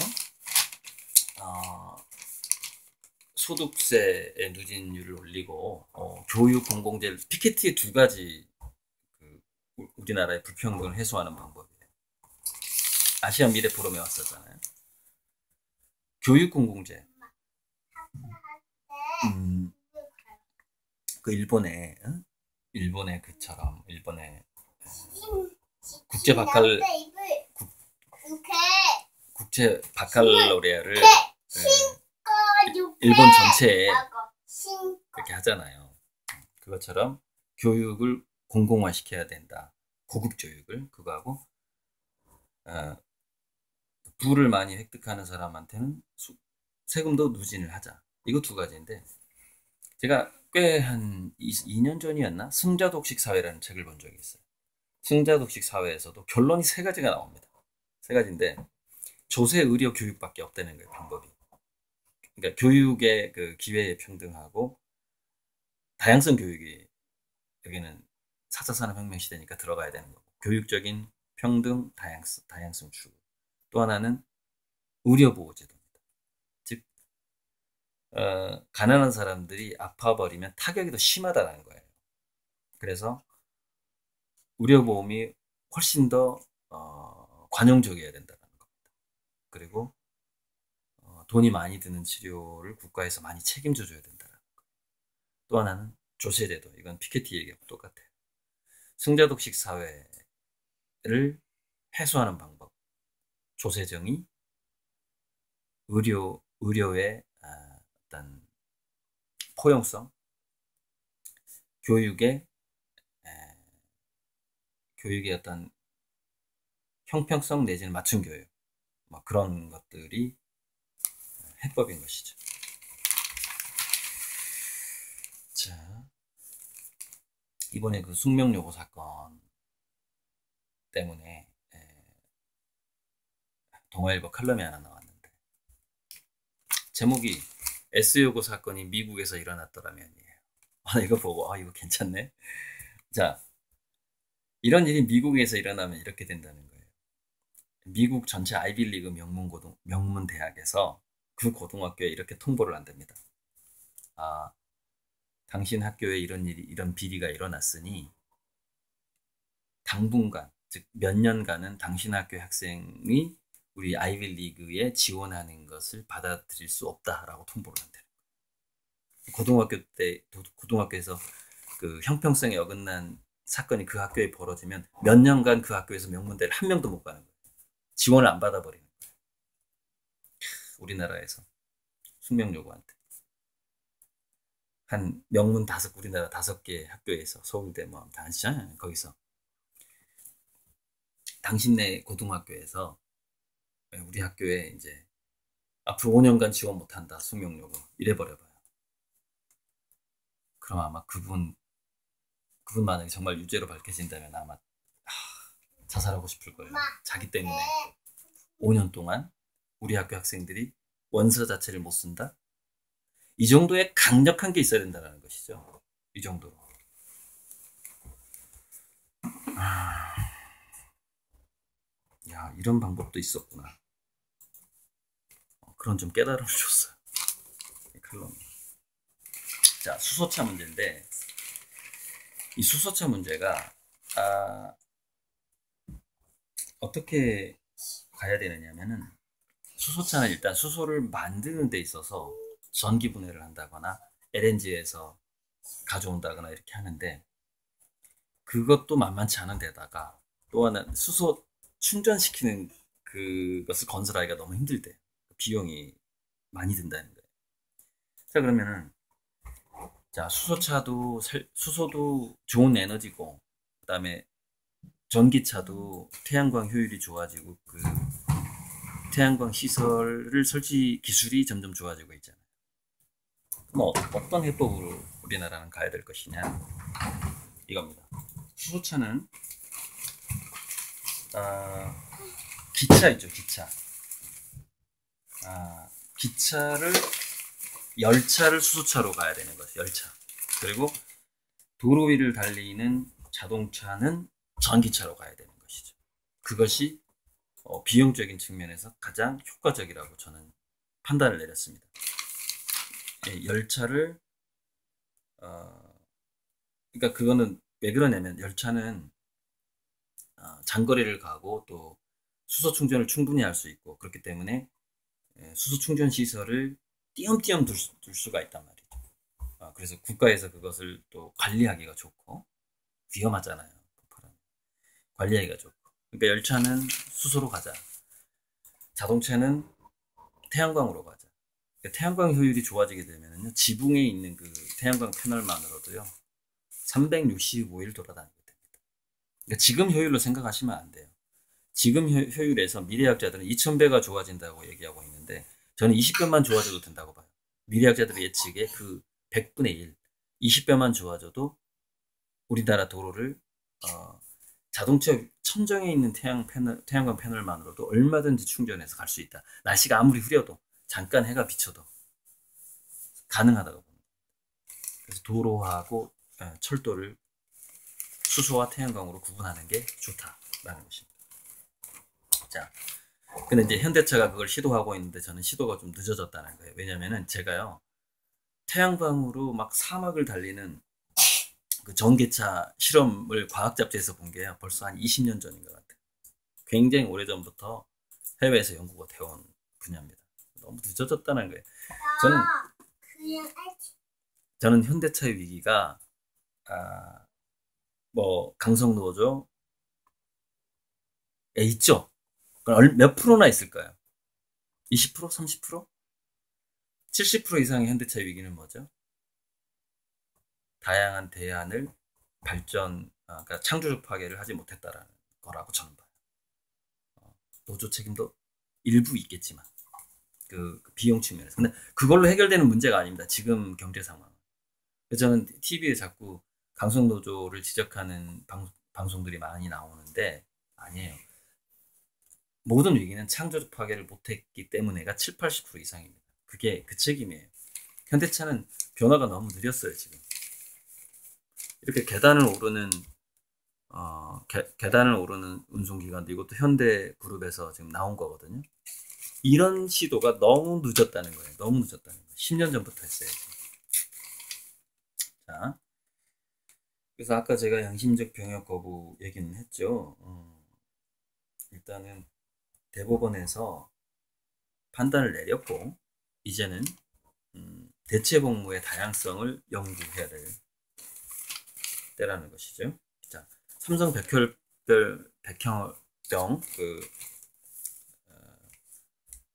소득세의 누진율을 올리고 교육 공공재를 피케티의 두 가지 우리나라의 불평등을 해소하는 방법이에요. 아시아 미래 포럼에 왔었잖아요. 교육 공공재. 일본의 그처럼 일본의 국제 바칼로레아를 일본 전체에 그렇게 하잖아요. 그것처럼 교육을 공공화시켜야 된다. 고급 교육을 그거하고 부를 많이 획득하는 사람한테는 세금도 누진을 하자. 이거 두 가지인데 제가 꽤 한 2년 전이었나? 승자독식 사회라는 책을 본 적이 있어요. 승자독식 사회에서도 결론이 세 가지가 나옵니다. 세 가지인데 조세, 의료, 교육밖에 없다는 거예요. 방법이. 그러니까 교육의 기회의 평등하고 다양성 교육이 여기는 4차 산업혁명 시대니까 들어가야 되는 거고 교육적인 평등, 다양성 추구. 또 하나는 의료보호제도입니다. 즉 가난한 사람들이 아파버리면 타격이 더 심하다는 거예요. 그래서 의료보험이 훨씬 더 관용적이어야 된다는 겁니다. 그리고 돈이 많이 드는 치료를 국가에서 많이 책임져 줘야 된다는 거예요. 또 하나는 조세제도. 이건 피케티 얘기하고 똑같아요. 승자독식 사회를 해소하는 방법. 조세정의, 의료의 어떤 포용성, 교육의 어떤 형평성 내지는 맞춤 교육, 뭐 그런 것들이 해법인 것이죠. 자, 이번에 숙명여고 사건 때문에 동아일보 칼럼이 하나 나왔는데 제목이 S여고 사건이 미국에서 일어났더라면이에요. 이거 보고 이거 괜찮네. 자, 이런 일이 미국에서 일어나면 이렇게 된다는 거예요. 미국 전체 아이비리그 명문 대학에서 그 고등학교에 이렇게 통보를 한답니다. 아, 당신 학교에 이런 비리가 일어났으니 당분간, 즉 몇 년간은 당신 학교 학생이 우리 아이비리그에 지원하는 것을 받아들일 수 없다라고 통보를 한대요. 고등학교에서 그 형평성에 어긋난 사건이 그 학교에 벌어지면 몇 년간 그 학교에서 명문대를 한 명도 못 가는 거예요. 지원을 안 받아버리는 거예요. 우리나라에서 숙명여고한테 한 명문 우리나라 5개 학교에서 서울대 뭐 다 아시잖아요. 거기서 당신네 고등학교에서 우리 학교에 이제 앞으로 5년간 지원 못한다 숙명여고 이래버려봐요. 그럼 아마 그분 만약에 정말 유죄로 밝혀진다면 아마 자살하고 싶을 거예요. 자기 때문에 5년 동안 우리 학교 학생들이 원서 자체를 못 쓴다? 이 정도의 강력한 게 있어야 된다는 것이죠. 이 정도로. 야, 이런 방법도 있었구나. 그런 좀 깨달음을 줬어요. 칼럼이. 자, 수소차 문제인데 이 수소차 문제가 어떻게 가야 되느냐면은 수소차는 일단 수소를 만드는 데 있어서 전기 분해를 한다거나 LNG에서 가져온다거나 이렇게 하는데 그것도 만만치 않은 데다가 또 하나 수소 충전시키는 그것을 건설하기가 너무 힘들대. 비용이 많이 든다는 거예요. 자, 그러면은 자, 수소도 좋은 에너지고 그다음에 전기차도 태양광 효율이 좋아지고 그 태양광 시설을 설치 기술이 점점 좋아지고 있잖아요. 그럼 어떤 해법으로 우리나라는 가야 될 것이냐 이겁니다. 수소차는 기차 있죠, 기차. 열차를 수소차로 가야 되는 거죠, 열차. 그리고 도로 위를 달리는 자동차는 전기차로 가야 되는 것이죠. 그것이 비용적인 측면에서 가장 효과적이라고 저는 판단을 내렸습니다. 열차를 그러니까 그거는 왜 그러냐면 열차는 장거리를 가고 또 수소 충전을 충분히 할 수 있고 그렇기 때문에 수소 충전 시설을 띄엄띄엄 둘 수가 있단 말이죠. 그래서 국가에서 그것을 또 관리하기가 좋고 위험하잖아요. 관리하기가 좋고. 그러니까 열차는 수소로 가자. 자동차는 태양광으로 가자. 그러니까 태양광 효율이 좋아지게 되면요, 지붕에 있는 그 태양광 패널만으로도요 365일 돌아다니게 됩니다. 그러니까 지금 효율로 생각하시면 안 돼요. 지금 효율에서 미래학자들은 2000배가 좋아진다고 얘기하고 있는데 저는 20배만 좋아져도 된다고 봐요. 미래학자들의 예측에 그 100분의 1, 20배만 좋아져도 우리나라 도로를 자동차 천정에 있는 태양광 패널만으로도 얼마든지 충전해서 갈 수 있다. 날씨가 아무리 흐려도 잠깐 해가 비쳐도 가능하다고 봅니다. 그래서 도로하고 철도를 수소와 태양광으로 구분하는 게 좋다라는 것입니다. 자, 근데 이제 현대차가 그걸 시도하고 있는데 저는 시도가 좀 늦어졌다는 거예요. 왜냐면은 제가요 태양광으로 막 사막을 달리는 그 전기차 실험을 과학 잡지에서 본 게요 벌써 한 20년 전인 것 같아요. 굉장히 오래전부터 해외에서 연구가 되어온 분야입니다. 너무 늦어졌다는 거예요. 저는 현대차의 위기가 뭐 강성노조에 있죠. 몇 프로나 있을까요? 20%? 30%? 70% 이상의 현대차의 위기는 뭐죠? 다양한 대안을 그러니까 창조적 파괴를 하지 못했다라는 거라고 저는 봐요. 노조 책임도 일부 있겠지만 그 비용 측면에서. 근데 그걸로 해결되는 문제가 아닙니다. 지금 경제 상황. 그래서 저는 TV에 자꾸 강성노조를 지적하는 방송들이 많이 나오는데 아니에요. 모든 위기는 창조적 파괴를 못했기 때문에가 7, 80% 이상입니다. 그게 그 책임이에요. 현대차는 변화가 너무 느렸어요. 지금 이렇게 계단을 오르는 계단을 오르는 운송기관도 이것도 현대그룹에서 지금 나온 거거든요. 이런 시도가 너무 늦었다는 거예요. 너무 늦었다는 거예요. 10년 전부터 했어야지. 자, 그래서 아까 제가 양심적 병역 거부 얘기는 했죠. 일단은 대법원에서 판단을 내렸고 이제는 대체 복무의 다양성을 연구해야 될 때라는 것이죠. 자, 삼성 백혈병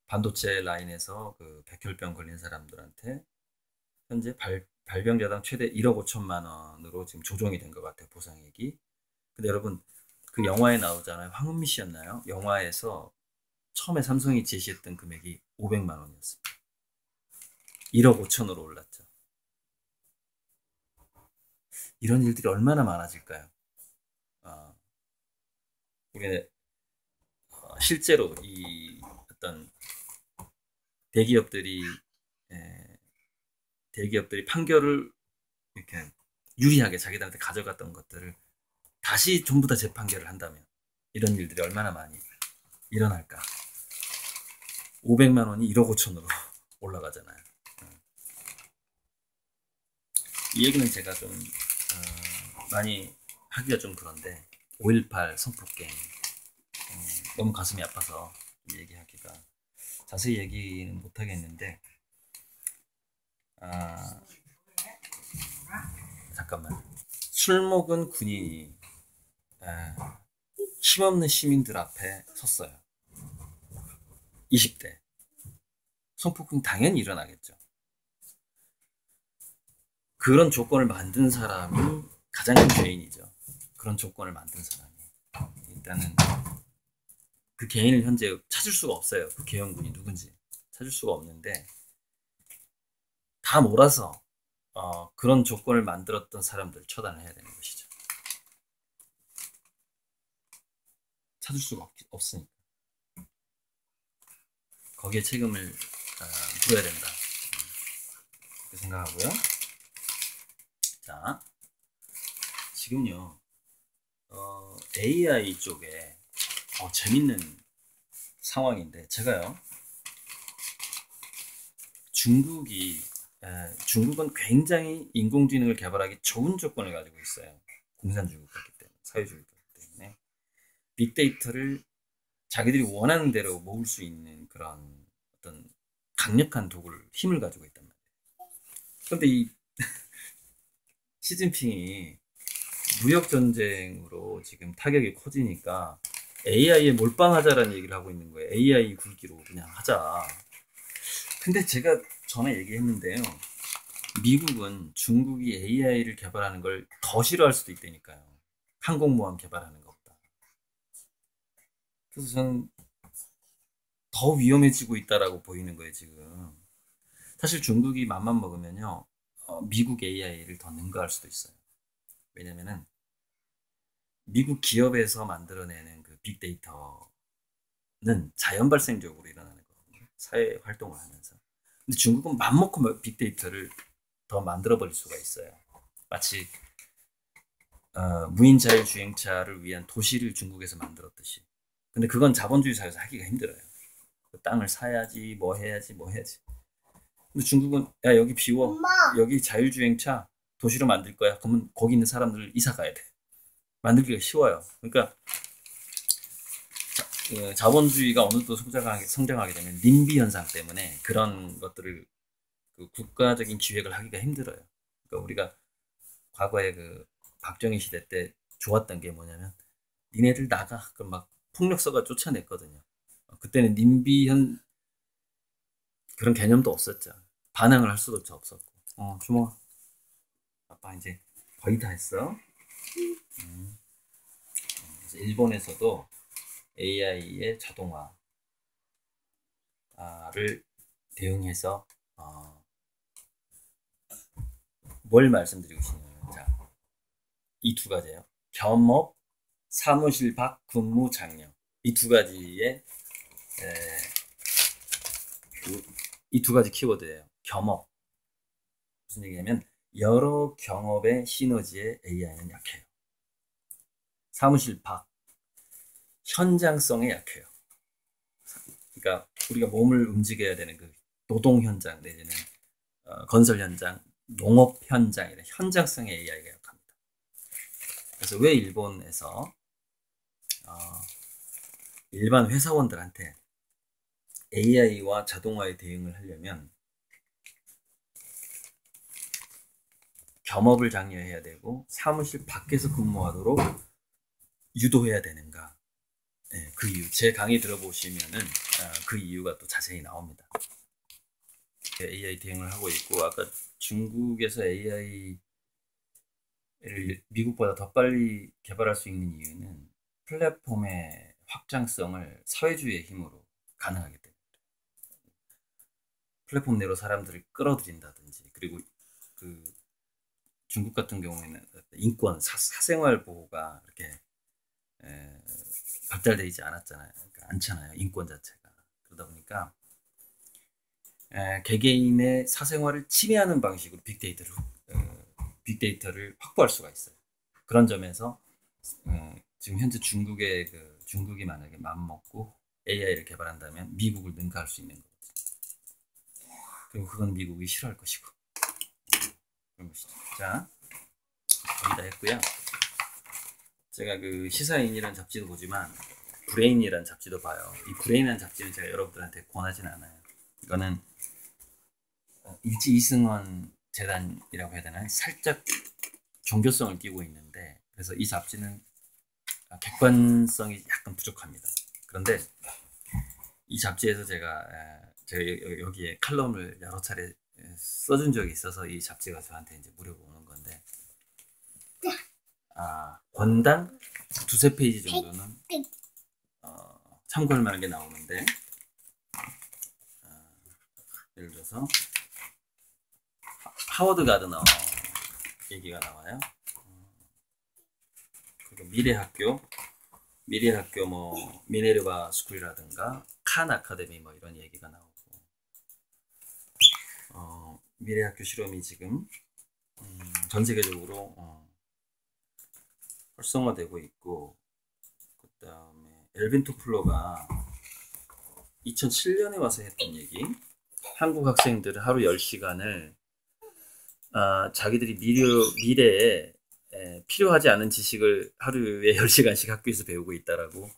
반도체 라인에서 그 백혈병 걸린 사람들한테 현재 발병자당 최대 1억 5천만 원으로 지금 조정이 된 것 같아요. 보상액이. 근데 여러분 그 영화에 나오잖아요. 황은미 씨였나요? 영화에서 처음에 삼성이 제시했던 금액이 500만 원이었습니다. 1억 5천으로 올랐죠. 이런 일들이 얼마나 많아질까요? 우리는 실제로 이 어떤 대기업들이 판결을 이렇게 유리하게 자기들한테 가져갔던 것들을 다시 전부 다 재판결을 한다면 이런 일들이 얼마나 많이 일어날까. 500만 원이 1억 5천으로 올라가잖아요. 이 얘기는 제가 좀 많이 하기가 좀 그런데 5.18 성폭행 너무 가슴이 아파서 얘기하기가 자세히 얘기는 못하겠는데 잠깐만. 술 먹은 군인이 힘없는 시민들 앞에 섰어요. 20대. 성폭행 당연히 일어나겠죠. 그런 조건을 만든 사람이 가장 큰 죄인이죠. 그런 조건을 만든 사람이. 일단은 그 개인을 현재 찾을 수가 없어요. 그 계엄군이 누군지 찾을 수가 없는데 다 몰아서 그런 조건을 만들었던 사람들 처단을 해야 되는 것이죠. 찾을 수가 없으니까. 거기에 책임을 물어야 된다. 그렇게 생각하고요. 자, 지금요. AI 쪽에 재밌는 상황인데 제가요. 중국은 굉장히 인공지능을 개발하기 좋은 조건을 가지고 있어요. 공산주의국 같기 때문에, 사회주의국 같기 때문에 빅데이터를 자기들이 원하는 대로 모을 수 있는 그런 어떤 강력한 도구를 힘을 가지고 있단 말이에요. 그런데 이 시진핑이 무역 전쟁으로 지금 타격이 커지니까 AI에 몰빵하자라는 얘기를 하고 있는 거예요. AI 굴기로 그냥 하자. 근데 제가 전에 얘기했는데요. 미국은 중국이 AI를 개발하는 걸 더 싫어할 수도 있다니까요. 항공모함 개발하는 것보다. 그래서 저는 더 위험해지고 있다라고 보이는 거예요, 지금. 사실 중국이 맘만 먹으면요. 미국 AI를 더 능가할 수도 있어요. 왜냐면은 미국 기업에서 만들어내는 그 빅데이터는 자연 발생적으로 일어나는 거거든요. 사회 활동을 하면서. 근데 중국은 맘먹고 빅데이터를 더 만들어버릴 수가 있어요. 마치 무인 자율주행차를 위한 도시를 중국에서 만들었듯이. 근데 그건 자본주의 사회에서 하기가 힘들어요. 그 땅을 사야지, 뭐 해야지. 근데 중국은 야 여기 비워, 엄마! 여기 자율주행차 도시로 만들 거야. 그러면 거기 있는 사람들 이사 가야 돼. 만들기가 쉬워요. 그러니까 자본주의가 어느 정도 성장하게 되면 님비 현상 때문에 그런 것들을 그 국가적인 기획을 하기가 힘들어요. 그러니까 우리가 과거에 그 박정희 시대 때 좋았던 게 뭐냐면 니네들 나가 그럼 막 폭력서가 쫓아냈거든요. 그때는 님비 그런 개념도 없었죠. 반항을 할 수도 없었고. 주몽아 아빠 이제 거의 다 했어. 일본에서도 AI의 자동화를 대응해서 뭘 말씀드리고 싶냐면 자, 이 두 가지예요. 겸업, 사무실 밖 근무 장려. 이 두 가지의 이 두 가지 키워드예요. 겸업. 무슨 얘기냐면 여러 경업의 시너지에 AI는 약해요. 사무실 밖, 현장성에 약해요. 그러니까 우리가 몸을 움직여야 되는 그 노동 현장 내지는 건설 현장, 농업 현장 이런 현장성의 AI가 약합니다. 그래서 왜 일본에서 일반 회사원들한테 AI와 자동화에 대응을 하려면 겸업을 장려해야 되고 사무실 밖에서 근무하도록 유도해야 되는가? 네, 그 이유, 제 강의 들어보시면은 그 이유가 또 자세히 나옵니다. AI 대응을 하고 있고, 아까 중국에서 AI를 미국보다 더 빨리 개발할 수 있는 이유는 플랫폼의 확장성을 사회주의의 힘으로 가능하기 때문에 플랫폼 내로 사람들을 끌어들인다든지, 그리고 그 중국 같은 경우에는 인권, 사생활 보호가 이렇게 발달되어 있지 않았잖아요. 그러니까 않잖아요. 인권 자체가. 그러다 보니까 개개인의 사생활을 침해하는 방식으로 빅데이터를 확보할 수가 있어요. 그런 점에서 지금 현재 중국이 만약에 맘먹고 AI를 개발한다면 미국을 능가할 수 있는 거죠. 그리고 그건 미국이 싫어할 것이고. 그런 것이죠. 자, 거의 다 했고요. 제가 그 시사인이라는 잡지도 보지만 브레인이라는 잡지도 봐요. 이 브레인이라는 잡지는 제가 여러분들한테 권하진 않아요. 이거는 일지 이승원 재단이라고 해야 되나요? 살짝 종교성을 띄고 있는데, 그래서 이 잡지는 객관성이 약간 부족합니다. 그런데 이 잡지에서 제가 여기에 칼럼을 여러 차례 써준 적이 있어서 이 잡지가 저한테 이제 무료로 오는 건데, 권당 두세 페이지 정도는 참고할 만한 게 나오는데, 예를 들어서 하워드 가드너 얘기가 나와요. 그리고 미래학교 뭐 미네르바 스쿨이라든가 칸 아카데미 뭐 이런 얘기가 나오고, 미래학교 실험이 지금 전 세계적으로 활성화되고 있고, 그 다음에 엘빈 토플러가 2007년에 와서 했던 얘기, 한국 학생들은 하루 10시간을 자기들이 미래에 필요하지 않은 지식을 하루에 10시간씩 학교에서 배우고 있다라고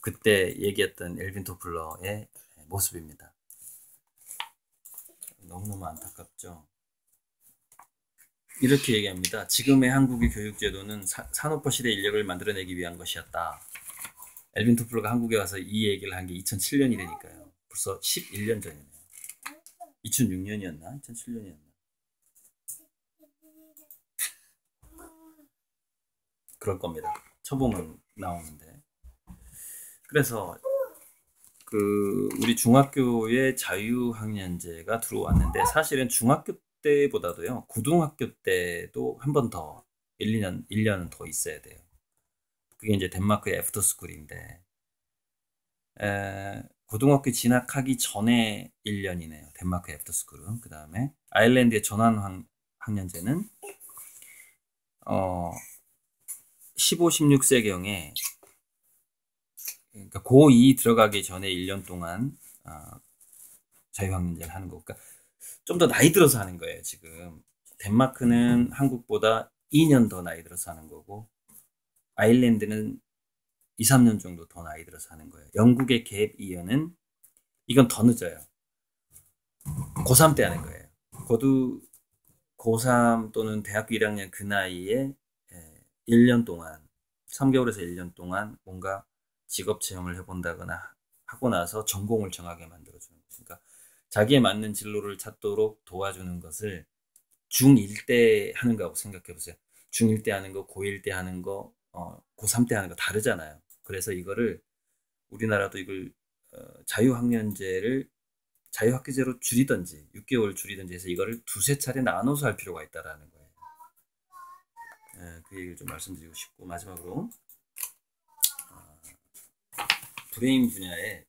그때 얘기했던 엘빈 토플러의 모습입니다. 너무너무 안타깝죠. 이렇게 얘기합니다. 지금의 한국의 교육제도는 산업화 시대 인력을 만들어내기 위한 것이었다. 엘빈 토플러가 한국에 와서 이 얘기를 한 게 2007년이 되니까요. 벌써 11년 전이네요. 2006년이었나? 2007년이었나? 그럴 겁니다. 쳐보면 나오는데. 그래서 우리 중학교에 자유학년제가 들어왔는데, 사실은 중학교 때보다도요, 고등학교 때도 한 번 더 1년은 더 있어야 돼요. 그게 이제 덴마크의 애프터스쿨인데, 고등학교 진학하기 전에 1년이네요. 덴마크 애프터스쿨은. 그 다음에 아일랜드의 전환학년제는 15, 16세경에, 그러니까 고2 들어가기 전에 1년 동안 자유학년제를 하는 거고, 그러니까 좀 더 나이 들어서 하는 거예요. 지금 덴마크는 한국보다 2년 더 나이 들어서 하는 거고, 아일랜드는 2, 3년 정도 더 나이 들어서 하는 거예요. 영국의 갭 이어는 이건 더 늦어요. 고3 때 하는 거예요. 고3 또는 대학교 1학년 그 나이에 1년 동안, 3개월에서 1년 동안 뭔가 직업 체험을 해본다거나 하고 나서 전공을 정하게 만들어주는 거죠. 그러니까 자기에 맞는 진로를 찾도록 도와주는 것을 중1 때 하는 거라고 생각해 보세요. 중1 때 하는 거, 고1 때 하는 거, 고3 때 하는 거 다르잖아요. 그래서 이거를 우리나라도 이걸 자유학기제로 줄이든지 6개월 줄이든지 해서 이거를 두세 차례 나눠서 할 필요가 있다라는 거예요. 그 얘기를 좀 말씀드리고 싶고, 마지막으로 브레인 분야에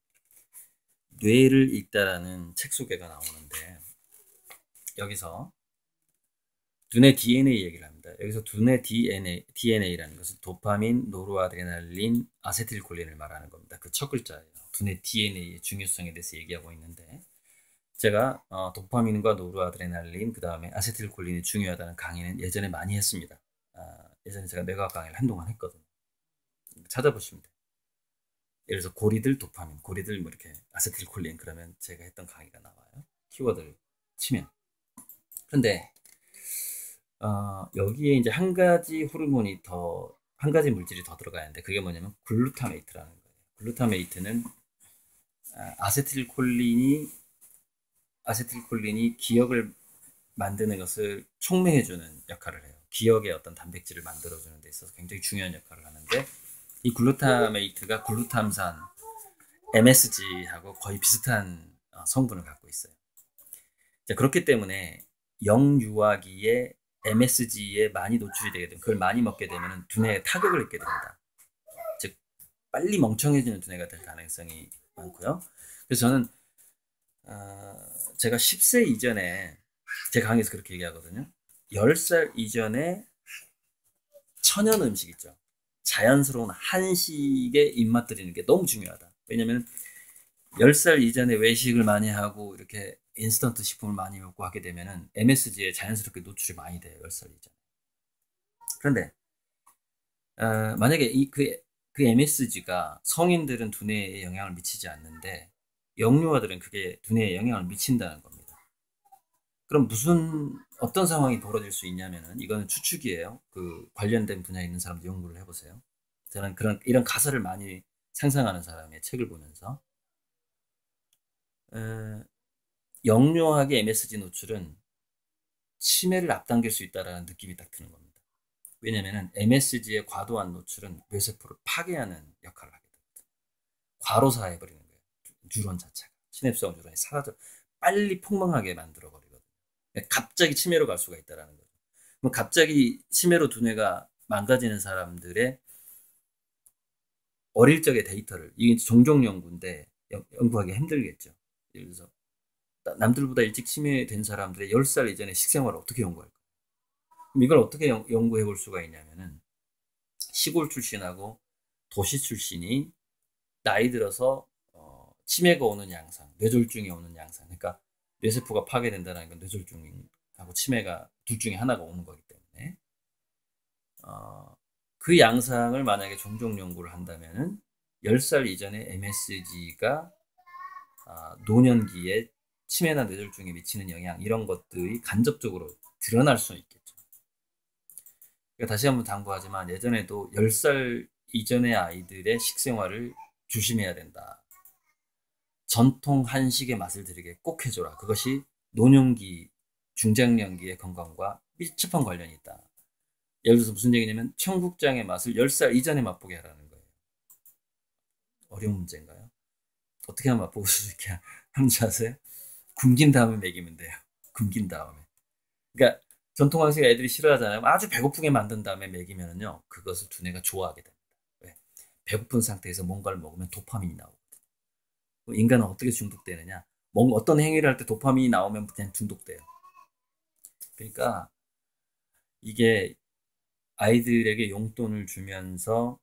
뇌를 읽다라는 책 소개가 나오는데, 여기서 눈의 DNA 얘기를 합니다. 여기서 두뇌 DNA라는 것은 도파민, 노르아드레날린, 아세틸콜린을 말하는 겁니다. 그 첫 글자예요. 두뇌 DNA의 중요성에 대해서 얘기하고 있는데 제가 도파민과 노르아드레날린 그 다음에 아세틸콜린이 중요하다는 강의는 예전에 많이 했습니다. 예전에 제가 뇌과학 강의를 한동안 했거든요. 찾아보시면 돼요. 예를 들어서 고리들 도파민, 고리들 뭐 이렇게 아세틸콜린 그러면 제가 했던 강의가 나와요. 키워드를 치면. 그런데 여기에 이제 한 가지 호르몬이 한 가지 물질이 더 들어가야 하는데 그게 뭐냐면 글루타메이트라는 거예요. 글루타메이트는 아세틸콜린이 기억을 만드는 것을 촉매해주는 역할을 해요. 기억의 어떤 단백질을 만들어주는 데 있어서 굉장히 중요한 역할을 하는데 이 글루타메이트가 글루탐산, MSG하고 거의 비슷한 성분을 갖고 있어요. 자, 그렇기 때문에 영유아기에 MSG에 많이 노출이 되게 되면 그걸 많이 먹게 되면 두뇌에 타격을 입게 됩니다. 즉 빨리 멍청해지는 두뇌가 될 가능성이 많고요. 그래서 저는 제가 10세 이전에 제 강의에서 그렇게 얘기하거든요. 10살 이전에 천연 음식 있죠. 자연스러운 한식에 입맛 들이는 게 너무 중요하다. 왜냐면 10살 이전에 외식을 많이 하고 이렇게 인스턴트 식품을 많이 먹고 하게 되면은 MSG에 자연스럽게 노출이 많이 돼요. 10살 이전. 그런데 만약에 그 MSG가 성인들은 두뇌에 영향을 미치지 않는데 영유아들은 그게 두뇌에 영향을 미친다는 겁니다. 그럼 어떤 상황이 벌어질 수 있냐면은 이거는 추측이에요. 그 관련된 분야에 있는 사람들 연구를 해보세요. 저는 이런 가설을 많이 상상하는 사람의 책을 보면서 영유아의 MSG 노출은 치매를 앞당길 수 있다는 느낌이 딱 드는 겁니다. 왜냐하면 MSG의 과도한 노출은 뇌세포를 파괴하는 역할을 하게 됩니다. 과로사해버리는 거예요. 뉴런 자체가. 시냅스성 뉴런이 사라져 빨리 폭망하게 만들어버리거든요. 갑자기 치매로 갈 수가 있다는 거죠. 그럼 갑자기 치매로 두뇌가 망가지는 사람들의 어릴 적의 데이터를, 이게 종종 연구인데 연구하기 힘들겠죠. 예를 들어서 남들보다 일찍 치매된 사람들의 10살 이전의 식생활을 어떻게 연구할까? 그럼 이걸 어떻게 연구해 볼 수가 있냐면은 시골 출신하고 도시 출신이 나이 들어서 치매가 오는 양상, 뇌졸중이 오는 양상. 그러니까 뇌세포가 파괴된다는 건 뇌졸중하고 치매가 둘 중에 하나가 오는 거기 때문에 그 양상을 만약에 종종 연구를 한다면은 10살 이전에 MSG가 노년기에 치매나 뇌졸중에 미치는 영향 이런 것들이 간접적으로 드러날 수 있겠죠. 그러니까 다시 한번 당부하지만 예전에도 10살 이전의 아이들의 식생활을 조심해야 된다. 전통 한식의 맛을 들이게 꼭 해줘라. 그것이 노년기, 중장년기의 건강과 밀접한 관련이 있다. 예를 들어서 무슨 얘기냐면 청국장의 맛을 10살 이전에 맛보게 하라는 거예요. 어려운 문제인가요? 어떻게 하면 맛보고 수 있게 하는지 아세요? 굶긴 다음에 먹이면 돼요. 굶긴 다음에. 그러니까 전통 한식 애들이 싫어하잖아요. 아주 배고프게 만든 다음에 먹이면은요, 그것을 두뇌가 좋아하게 됩니다. 왜? 배고픈 상태에서 뭔가를 먹으면 도파민이 나오거든요. 인간은 어떻게 중독되느냐? 어떤 행위를 할 때 도파민이 나오면 그냥 중독돼요. 그러니까 이게 아이들에게 용돈을 주면서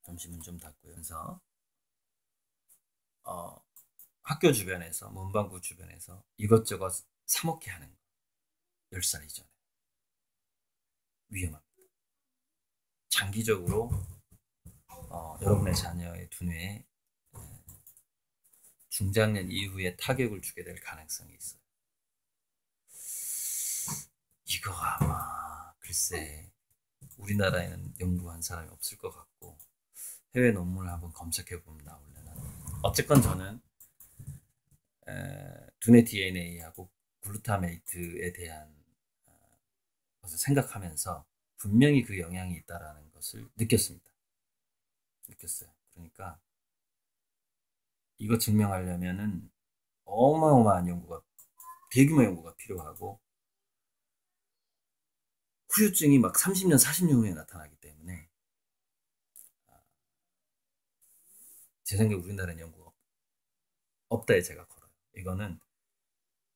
잠시 문 좀 닫고요. 그래서 학교 주변에서 문방구 주변에서 이것저것 사 먹게 하는 거. 10살 이전에 위험합니다. 장기적으로 여러분의 자녀의 두뇌에 중장년 이후에 타격을 주게 될 가능성이 있어요. 이거 아마 글쎄 우리나라에는 연구한 사람이 없을 것 같고 해외 논문을 한번 검색해 보면 나오려나. 어쨌건 저는 두뇌 DNA하고 글루타메이트에 대한 것을 생각하면서 분명히 그 영향이 있다라는 것을 느꼈습니다. 느꼈어요. 그러니까 이거 증명하려면은 어마어마한 연구가, 대규모 연구가 필요하고 후유증이 막 30년, 40년 후에 나타나기 때문에 제 생각에 우리나라는 연구가 없다에 제가 걸어요. 이거는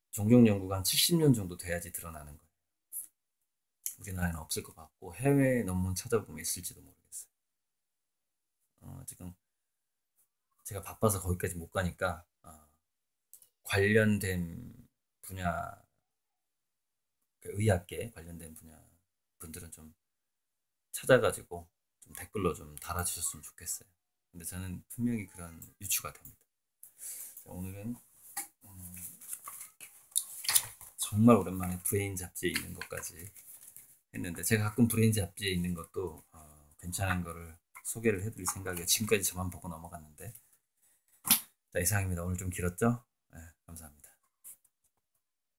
종종 연구가 한 70년 정도 돼야지 드러나는 거예요. 우리나라에는 없을 것 같고 해외 논문 찾아보면 있을지도 모르겠어요. 지금 제가 바빠서 거기까지 못 가니까 관련된 분야, 그 의학계 관련된 분야 분들은 좀 찾아가지고 좀 댓글로 좀 달아주셨으면 좋겠어요. 근데 저는 분명히 그런 유추가 됩니다. 오늘은 음, 정말 오랜만에 브레인 잡지에 있는 것까지 했는데, 제가 가끔 브레인 잡지에 있는 것도 괜찮은 거를 소개를 해드릴 생각이에요. 지금까지 저만 보고 넘어갔는데. 자, 이상입니다. 오늘 좀 길었죠? 네, 감사합니다.